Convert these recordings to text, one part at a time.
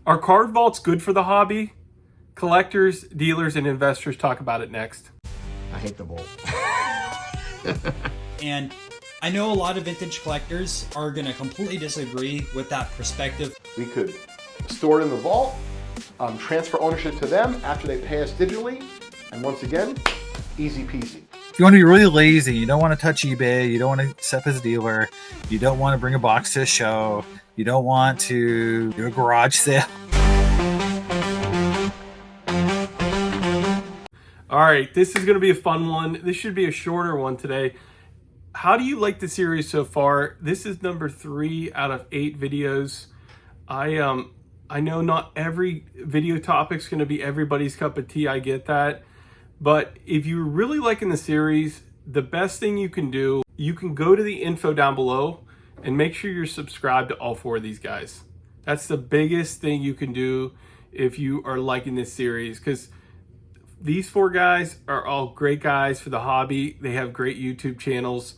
Are card vaults good for the hobby? Collectors, dealers, and investors talk about it next. I hate the vault. And I know a lot of vintage collectors are going to completely disagree with that perspective. We could store it in the vault, transfer ownership to them after they pay us digitally, and once again, easy peasy. If you want to be really lazy, you don't want to touch eBay, you don't want to set up as a dealer, you don't want to bring a box to a show, you don't want to do a garage sale. All right, this is going to be a fun one. This should be a shorter one today. How do you like the series so far? This is number 3 out of 8 videos. I know not every video topic's going to be everybody's cup of tea. I get that. But if you're really liking the series, the best thing you can do, you can go to the info down below and make sure you're subscribed to all 4 of these guys. That's the biggest thing you can do if you are liking this series, because these 4 guys are all great guys for the hobby. They have great YouTube channels.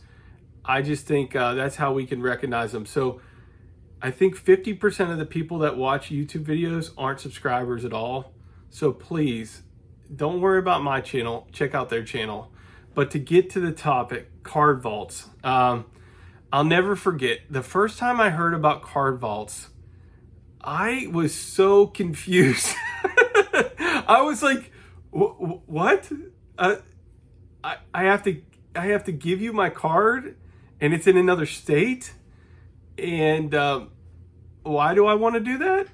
I just think that's how we can recognize them. So I think 50% of the people that watch YouTube videos aren't subscribers at all. So please, don't worry about my channel. Check out their channel. But to get to the topic, card vaults. I'll never forget, the first time I heard about card vaults, I was so confused. I was like, what? I have to give you my card and it's in another state? And why do I want to do that?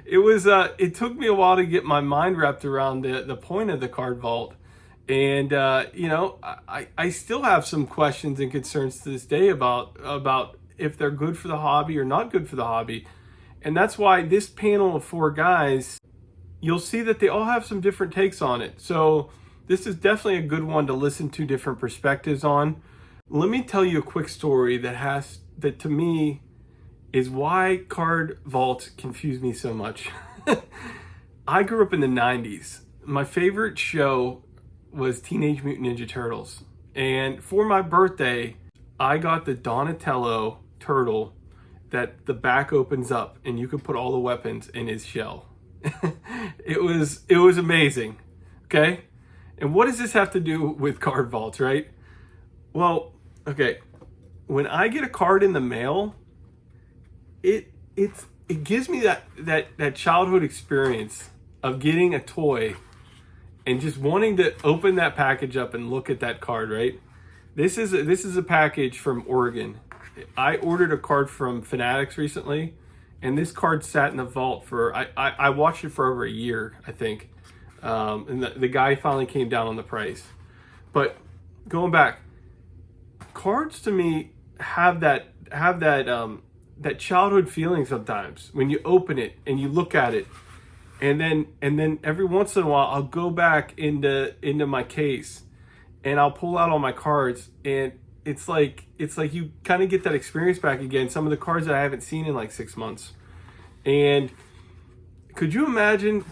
It took me a while to get my mind wrapped around the point of the card vault. And I still have some questions and concerns to this day about if they're good for the hobby or not good for the hobby. And that's why this panel of 4 guys, you'll see that they all have some different takes on it. So this is definitely a good one to listen to different perspectives on. Let me tell you a quick story that to me is why card vaults confuse me so much. I grew up in the 90s. My favorite show was Teenage Mutant Ninja Turtles. And for my birthday, I got the Donatello turtle that the back opens up and you could put all the weapons in his shell. It was amazing. Okay? And what does this have to do with card vaults, right? Well, okay. When I get a card in the mail, it gives me that childhood experience of getting a toy and just wanting to open that package up and look at that card, right? This is a package from Oregon. I ordered a card from Fanatics recently, and this card sat in the vault for, I watched it for over a year, I think. And the guy finally came down on the price. But going back, cards to me have that childhood feeling sometimes when you open it and you look at it. And then every once in a while I'll go back into my case and I'll pull out all my cards, and it's like you kind of get that experience back again. Some of the cards that I haven't seen in like 6 months. And could you imagine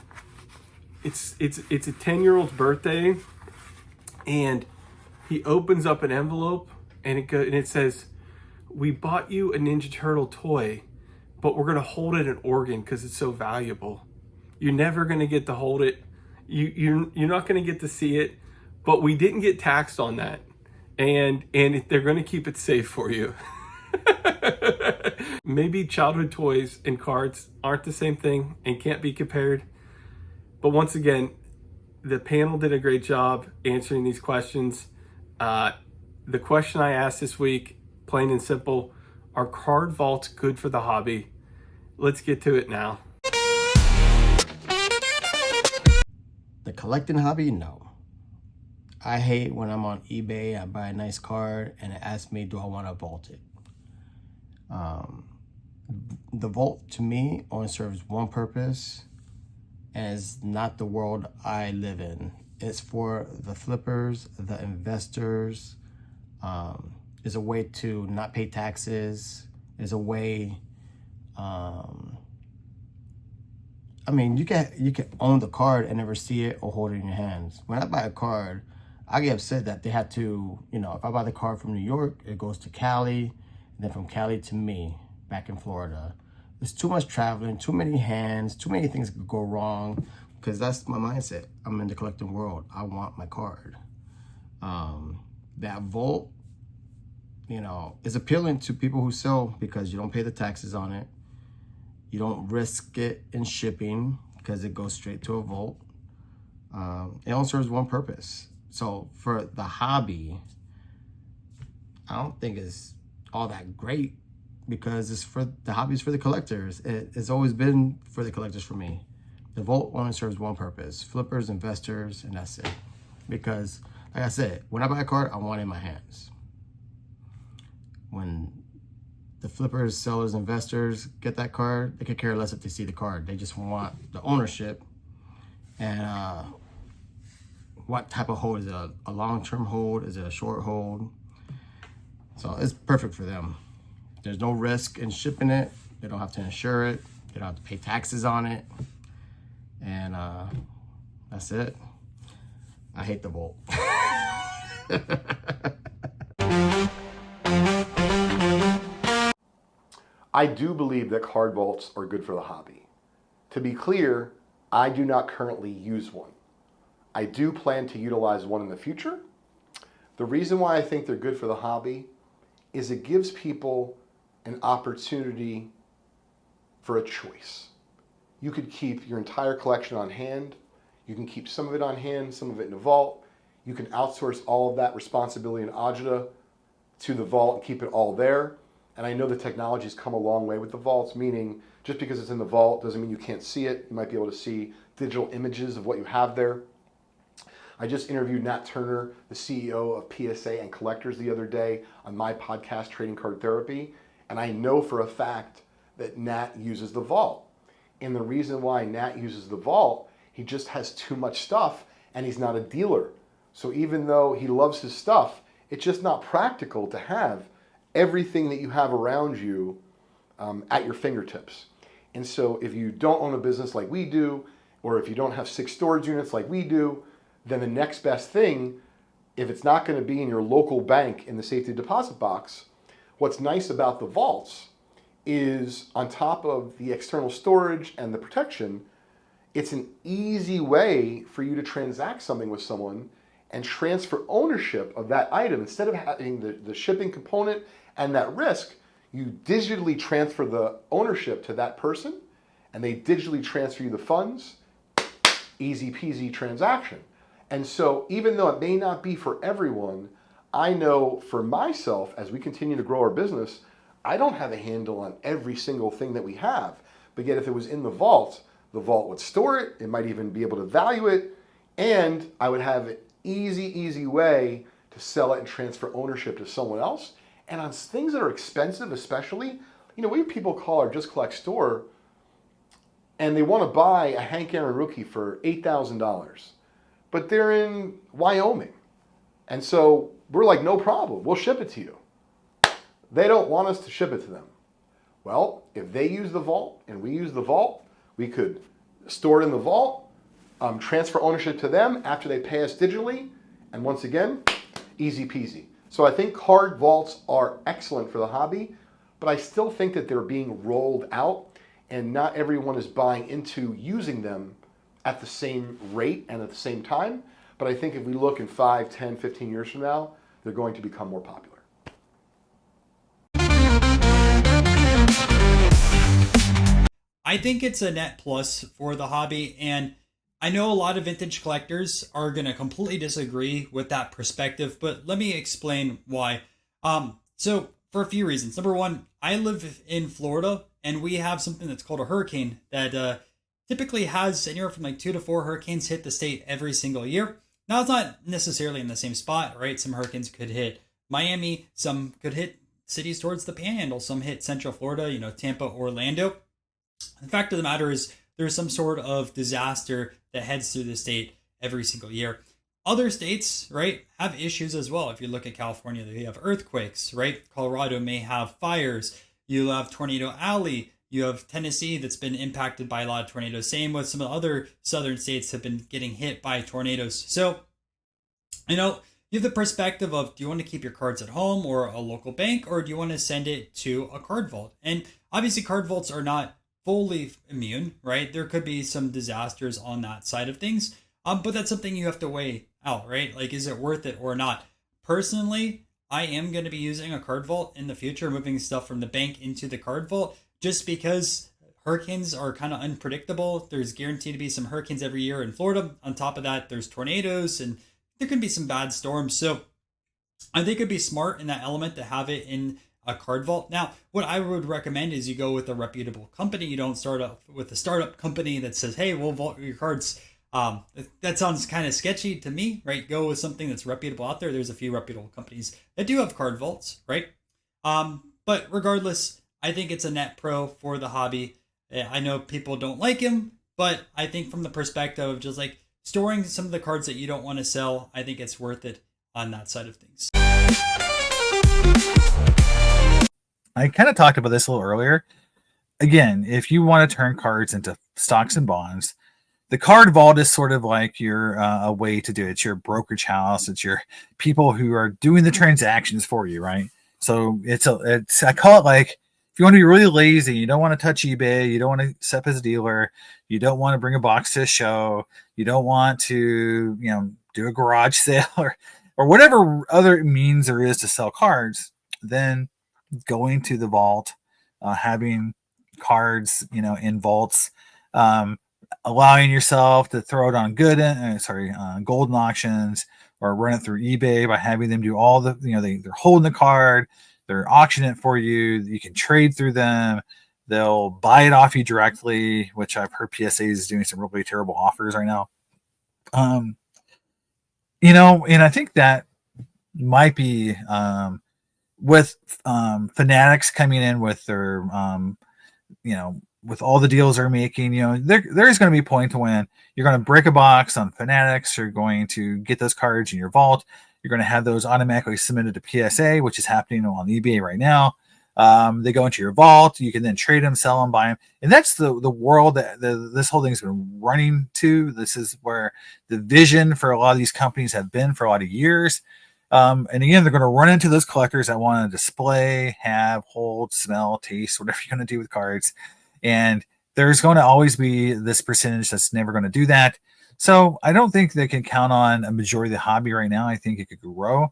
it's a 10-year-old's birthday and he opens up an envelope and it says, "We bought you a Ninja Turtle toy, but we're going to hold it in Oregon because it's so valuable. You're never going to get to hold it. You're not going to get to see it, but we didn't get taxed on that. And they're going to keep it safe for you." Maybe childhood toys and cards aren't the same thing and can't be compared. But once again, the panel did a great job answering these questions. The question I asked this week, plain and simple, are card vaults good for the hobby? Let's get to it now. The collecting hobby, no. I hate when I'm on eBay, I buy a nice card, and it asks me, do I want to vault it? The vault, to me, only serves one purpose, and it's not the world I live in. It's for the flippers, the investors. It's a way to not pay taxes. It's a way, I mean, you can own the card and never see it or hold it in your hands. When I buy a card, I get upset that they had to, if I buy the card from New York, it goes to Cali, and then from Cali to me back in Florida. There's too much traveling, too many hands, too many things could go wrong, because that's my mindset. I'm in the collecting world. I want my card. That vault, you know, is appealing to people who sell because you don't pay the taxes on it. You don't risk it in shipping because it goes straight to a vault. It only serves one purpose. So for the hobby, I don't think it's all that great because it's for the hobby's for the collectors. It's always been for the collectors for me. The vault only serves one purpose: flippers, investors, and that's it. Because, like I said, when I buy a card, I want it in my hands. When the flippers, sellers, investors get that card, they could care less if they see the card. They just want the ownership and what type of hold. Is it a long-term hold? Is it a short hold? So it's perfect for them. There's no risk in shipping it. They don't have to insure it. They don't have to pay taxes on it. And that's it. I hate the vault. I do believe that card vaults are good for the hobby. To be clear, I do not currently use one. I do plan to utilize one in the future. The reason why I think they're good for the hobby is it gives people an opportunity for a choice. You could keep your entire collection on hand. You can keep some of it on hand, some of it in a vault. You can outsource all of that responsibility and agita to the vault and keep it all there. And I know the technology's come a long way with the vaults, meaning just because it's in the vault doesn't mean you can't see it. You might be able to see digital images of what you have there. I just interviewed Nat Turner, the CEO of PSA and Collectors, the other day on my podcast, Trading Card Therapy. And I know for a fact that Nat uses the vault. And the reason why Nat uses the vault, he just has too much stuff and he's not a dealer. So even though he loves his stuff, it's just not practical to have everything that you have around you at your fingertips. And so if you don't own a business like we do, or if you don't have 6 storage units like we do, then the next best thing, if it's not going to be in your local bank in the safety deposit box, what's nice about the vaults is on top of the external storage and the protection, it's an easy way for you to transact something with someone and transfer ownership of that item. Instead of having the shipping component and that risk, you digitally transfer the ownership to that person and they digitally transfer you the funds. Easy peasy transaction. And so even though it may not be for everyone, I know for myself, as we continue to grow our business, I don't have a handle on every single thing that we have. But yet if it was in the vault would store it, it might even be able to value it, and I would have an easy way to sell it and transfer ownership to someone else. And on things that are expensive, especially, you know, we have people call our Just Collect store and they want to buy a Hank Aaron rookie for $8,000, but they're in Wyoming. And so we're like, no problem, we'll ship it to you. They don't want us to ship it to them. Well, if they use the vault and we use the vault, we could store it in the vault, transfer ownership to them after they pay us digitally, and once again, easy peasy. So I think card vaults are excellent for the hobby, but I still think that they're being rolled out and not everyone is buying into using them at the same rate and at the same time. But I think if we look in 5, 10, 15 years from now, they're going to become more popular. I think it's a net plus for the hobby, and I know a lot of vintage collectors are going to completely disagree with that perspective, but let me explain why. So for a few reasons. Number one, I live in Florida, and we have something that's called a hurricane that typically has anywhere from like 2 to 4 hurricanes hit the state every single year. Now, it's not necessarily in the same spot, right? Some hurricanes could hit Miami, some could hit cities towards the Panhandle, some hit Central Florida, you know, Tampa, Orlando. The fact of the matter is there's some sort of disaster that heads through the state every single year. Other states, right, have issues as well. If you look at California, they have earthquakes, right? Colorado may have fires. You have Tornado Alley. You have Tennessee that's been impacted by a lot of tornadoes. Same with some of the other southern states have been getting hit by tornadoes. So, you know, you have the perspective of, do you want to keep your cards at home or a local bank, or do you want to send it to a card vault? And Obviously, card vaults are not fully immune, right? There could be some disasters on that side of things. But that's something you have to weigh out, right? Like, is it worth it or not? Personally, I am going to be using a card vault in the future, moving stuff from the bank into the card vault, just because hurricanes are kind of unpredictable. There's guaranteed to be some hurricanes every year in Florida. On top of that, there's tornadoes and there can be some bad storms. So I think it'd be smart in that element to have it in a card vault. Now, what I would recommend is you go with a reputable company. You don't start up with a startup company that says, hey, we'll vault your cards. That sounds kind of sketchy to me, right? Go with something that's reputable out there. There's a few reputable companies that do have card vaults, right? But regardless, I think it's a net pro for the hobby. I know people don't like him, but I think from the perspective of just like storing some of the cards that you don't want to sell, I think it's worth it on that side of things. I kind of talked about this a little earlier. Again, if you want to turn cards into stocks and bonds, the card vault is sort of like your a way to do it. It's your brokerage house. It's your people who are doing the transactions for you, right? So it's I call it like, if you want to be really lazy, you don't want to touch eBay, you don't want to set up as a dealer, you don't want to bring a box to a show, you don't want to, do a garage sale or whatever other means there is to sell cards, then going to the vault, having cards, in vaults, allowing yourself to throw it on golden auctions or run it through eBay by having them do all the, they're holding the card, they're auctioning it for you. You can trade through them. They'll buy it off you directly, which I've heard PSA is doing some really terrible offers right now. And I think that might be with Fanatics coming in with their, with all the deals they're making, there is going to be a point when you're going to break a box on Fanatics. You're going to get those cards in your vault. You're going to have those automatically submitted to PSA, which is happening on eBay right now. They go into your vault. You can then trade them, sell them, buy them. And that's the world that this whole thing's been running to. This is where the vision for a lot of these companies have been for a lot of years. And again, they're going to run into those collectors that want to display, have, hold, smell, taste, whatever you're going to do with cards. And there's going to always be this percentage that's never going to do that. So I don't think they can count on a majority of the hobby right now. I think it could grow,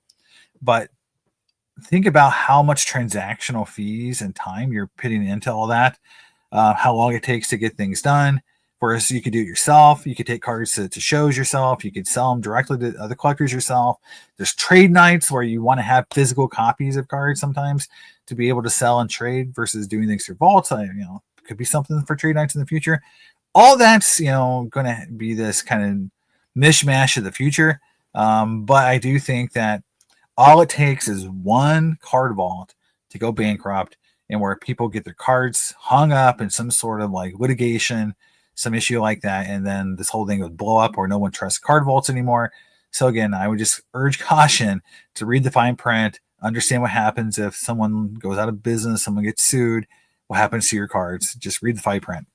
but think about how much transactional fees and time you're putting into all that, how long it takes to get things done. Whereas you could do it yourself. You could take cards to shows yourself. You could sell them directly to other collectors yourself. There's trade nights where you want to have physical copies of cards sometimes to be able to sell and trade versus doing things through vaults. Could be something for trade nights in the future. All that's, going to be this kind of mishmash of the future. But I do think that all it takes is one card vault to go bankrupt, and where people get their cards hung up in some sort of like litigation, some issue like that, and then this whole thing would blow up or no one trusts card vaults anymore. So again, I would just urge caution to read the fine print, understand what happens if someone goes out of business, someone gets sued, what happens to your cards. Just read the fine print.